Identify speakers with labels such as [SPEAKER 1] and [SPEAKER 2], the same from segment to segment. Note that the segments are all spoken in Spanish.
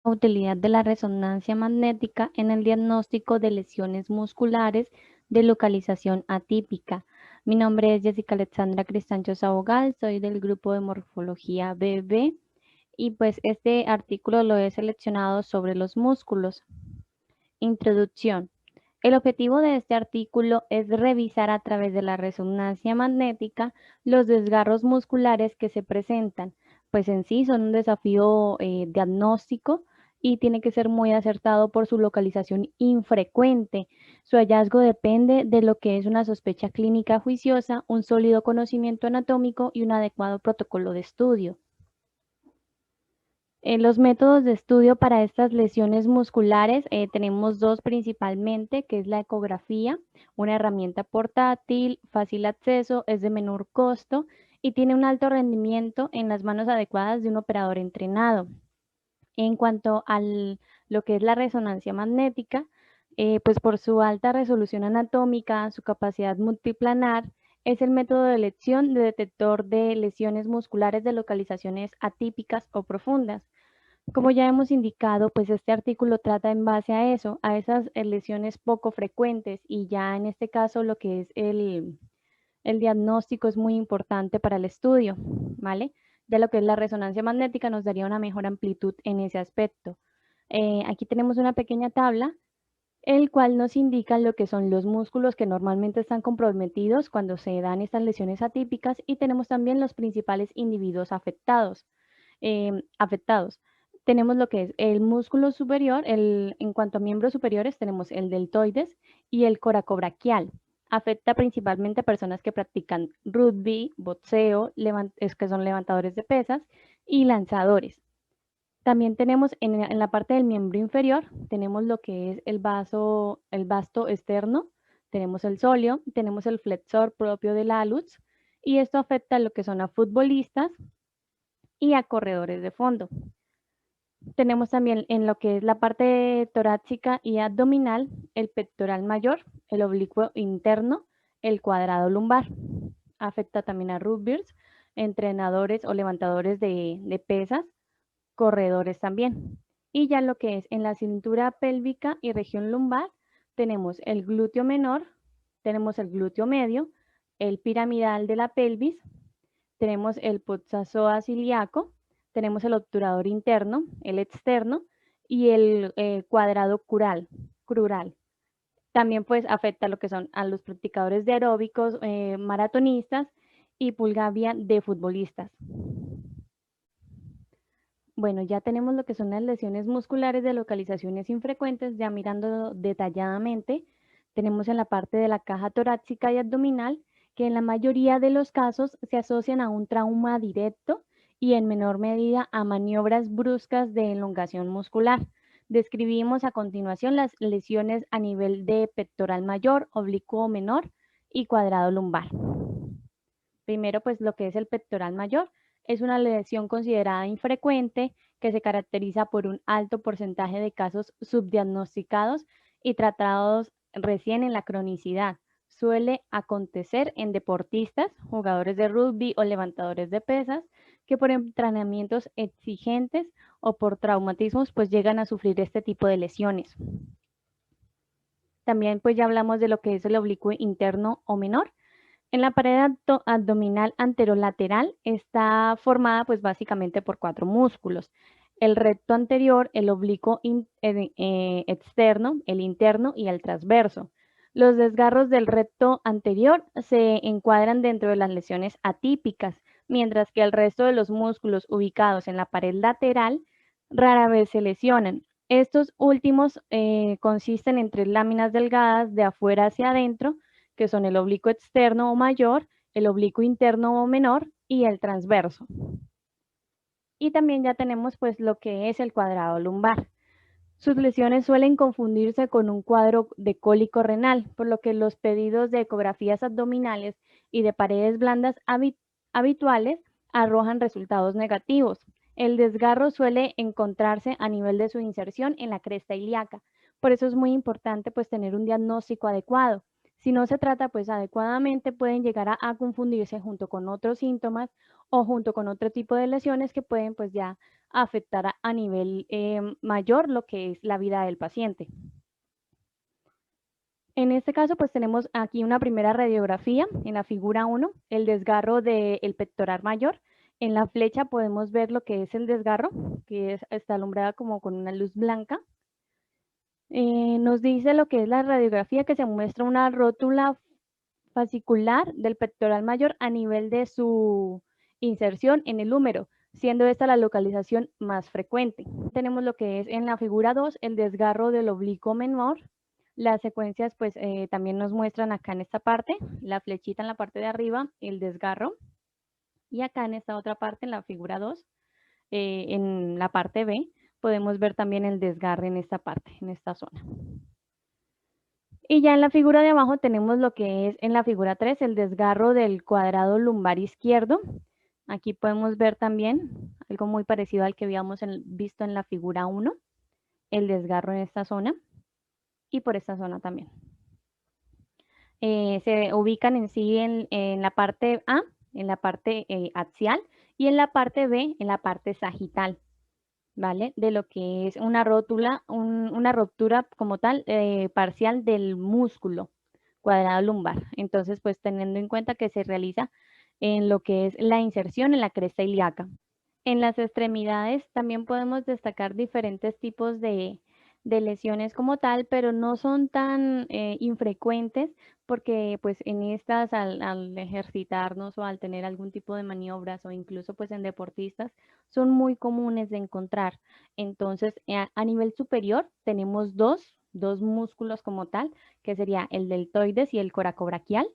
[SPEAKER 1] Utilidad de la resonancia magnética en el diagnóstico de lesiones musculares de localización atípica. Mi nombre es Jessica Alexandra Cristancho Sabogal, soy del grupo de morfología BB y pues este artículo lo he seleccionado sobre los músculos. Introducción. El objetivo de este artículo es revisar a través de la resonancia magnética los desgarros musculares que se presentan, pues en sí son un desafío diagnóstico y tiene que ser muy acertado por su localización infrecuente. Su hallazgo depende de lo que es una sospecha clínica juiciosa, un sólido conocimiento anatómico y un adecuado protocolo de estudio. Los métodos de estudio para estas lesiones musculares tenemos dos principalmente, que es la ecografía, una herramienta portátil, fácil acceso, es de menor costo y tiene un alto rendimiento en las manos adecuadas de un operador entrenado. En cuanto a lo que es la resonancia magnética, pues por su alta resolución anatómica, su capacidad multiplanar, es el método de elección de detector de lesiones musculares de localizaciones atípicas o profundas. Como ya hemos indicado, pues este artículo trata en base a eso, a esas lesiones poco frecuentes y ya en este caso lo que es el diagnóstico es muy importante para el estudio, ¿vale? Ya lo que es la resonancia magnética nos daría una mejor amplitud en ese aspecto. Aquí tenemos una pequeña tabla, el cual nos indica lo que son los músculos que normalmente están comprometidos cuando se dan estas lesiones atípicas y tenemos también los principales individuos afectados. Tenemos lo que es el músculo superior, en cuanto a miembros superiores, tenemos el deltoides y el coracobraquial. Afecta principalmente a personas que practican rugby, boxeo, que son levantadores de pesas y lanzadores. También tenemos en la parte del miembro inferior, tenemos lo que es el vasto externo, tenemos el sóleo, tenemos el flexor propio del hallux y esto afecta a lo que son a futbolistas y a corredores de fondo. Tenemos también en lo que es la parte torácica y abdominal, el pectoral mayor, el oblicuo interno, el cuadrado lumbar. Afecta también a rugbyers, entrenadores o levantadores de pesas, corredores también. Y ya lo que es en la cintura pélvica y región lumbar, tenemos el glúteo menor, tenemos el glúteo medio, el piramidal de la pelvis, tenemos el psoas ilíaco, tenemos el obturador interno, el externo y el cuadrado crural. También pues afecta lo que son a los practicadores de aeróbicos, maratonistas y pulgavia de futbolistas. Bueno, ya tenemos lo que son las lesiones musculares de localizaciones infrecuentes, ya mirando detalladamente, tenemos en la parte de la caja torácica y abdominal, que en la mayoría de los casos se asocian a un trauma directo y en menor medida a maniobras bruscas de elongación muscular. Describimos a continuación las lesiones a nivel de pectoral mayor, oblicuo menor y cuadrado lumbar. Primero, pues lo que es el pectoral mayor es una lesión considerada infrecuente que se caracteriza por un alto porcentaje de casos subdiagnosticados y tratados recién en la cronicidad. Suele acontecer en deportistas, jugadores de rugby o levantadores de pesas que por entrenamientos exigentes o por traumatismos pues llegan a sufrir este tipo de lesiones. También pues ya hablamos de lo que es el oblicuo interno o menor. En la pared abdominal anterolateral está formada pues básicamente por 4 músculos. El recto anterior, el oblicuo externo, el interno y el transverso. Los desgarros del recto anterior se encuadran dentro de las lesiones atípicas, mientras que el resto de los músculos ubicados en la pared lateral rara vez se lesionan. Estos últimos consisten en 3 láminas delgadas de afuera hacia adentro, que son el oblicuo externo o mayor, el oblicuo interno o menor y el transverso. Y también ya tenemos pues lo que es el cuadrado lumbar. Sus lesiones suelen confundirse con un cuadro de cólico renal, por lo que los pedidos de ecografías abdominales y de paredes blandas habituales arrojan resultados negativos. El desgarro suele encontrarse a nivel de su inserción en la cresta ilíaca. Por eso es muy importante pues tener un diagnóstico adecuado. Si no se trata pues adecuadamente pueden llegar a confundirse junto con otros síntomas o junto con otro tipo de lesiones que pueden pues ya afectar a nivel mayor lo que es la vida del paciente. En este caso, pues tenemos aquí una primera radiografía en la figura 1, el desgarro del pectoral mayor. En la flecha podemos ver lo que es el desgarro, que está alumbrada como con una luz blanca. Nos dice lo que es la radiografía, que se muestra una rótula fascicular del pectoral mayor a nivel de su inserción en el húmero, siendo esta la localización más frecuente. Tenemos lo que es en la figura 2, el desgarro del oblicuo menor. Las secuencias pues también nos muestran acá en esta parte, la flechita en la parte de arriba, el desgarro, y acá en esta otra parte, en la figura 2, en la parte B, podemos ver también el desgarre en esta parte, en esta zona. Y ya en la figura de abajo tenemos lo que es en la figura 3, el desgarro del cuadrado lumbar izquierdo. Aquí podemos ver también algo muy parecido al que habíamos visto en la figura 1, el desgarro en esta zona y por esta zona también. Se ubican en sí en la parte A, en la parte axial, y en la parte B, en la parte sagital, ¿vale? De lo que es una rótula, una ruptura como tal parcial del músculo cuadrado lumbar. Entonces, pues teniendo en cuenta que se realiza en lo que es la inserción en la cresta ilíaca. En las extremidades también podemos destacar diferentes tipos de lesiones como tal, pero no son tan infrecuentes porque pues en estas al ejercitarnos o al tener algún tipo de maniobras o incluso pues en deportistas son muy comunes de encontrar. Entonces a nivel superior tenemos dos músculos como tal, que sería el deltoides y el coracobraquial.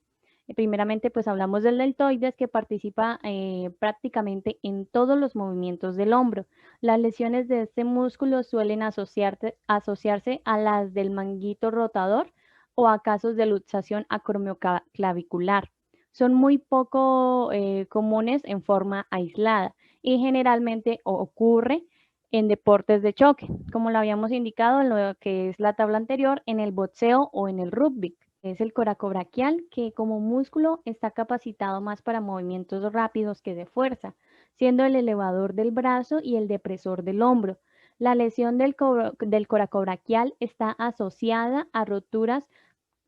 [SPEAKER 1] Primeramente, pues hablamos del deltoides que participa prácticamente en todos los movimientos del hombro. Las lesiones de este músculo suelen asociarse a las del manguito rotador o a casos de luxación acromioclavicular. Son muy poco comunes en forma aislada y generalmente ocurre en deportes de choque, como lo habíamos indicado en lo que es la tabla anterior, en el boxeo o en el rugby. Es el coracobraquial, que como músculo está capacitado más para movimientos rápidos que de fuerza, siendo el elevador del brazo y el depresor del hombro. La lesión del coracobraquial está asociada a roturas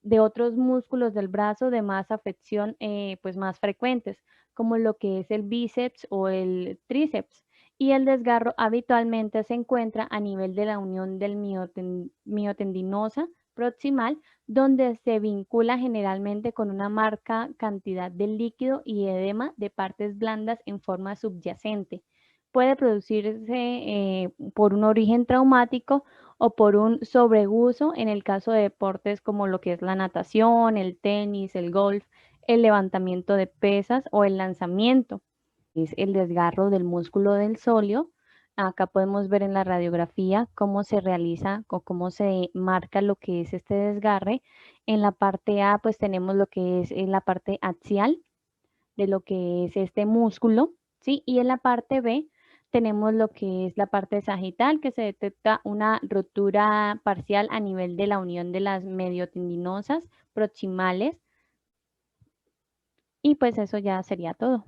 [SPEAKER 1] de otros músculos del brazo de más afección pues más frecuentes, como lo que es el bíceps o el tríceps. Y el desgarro habitualmente se encuentra a nivel de la unión del miotendinosa proximal, donde se vincula generalmente con una marca cantidad de líquido y edema de partes blandas en forma subyacente. Puede producirse por un origen traumático o por un sobreuso en el caso de deportes como lo que es la natación, el tenis, el golf, el levantamiento de pesas o el lanzamiento. Es el desgarro del músculo del sóleo. Acá podemos ver en la radiografía cómo se realiza o cómo se marca lo que es este desgarre. En la parte A pues tenemos lo que es en la parte axial de lo que es este músculo, ¿sí? Y en la parte B tenemos lo que es la parte sagital, que se detecta una rotura parcial a nivel de la unión de las mediotendinosas proximales. Y pues eso ya sería todo.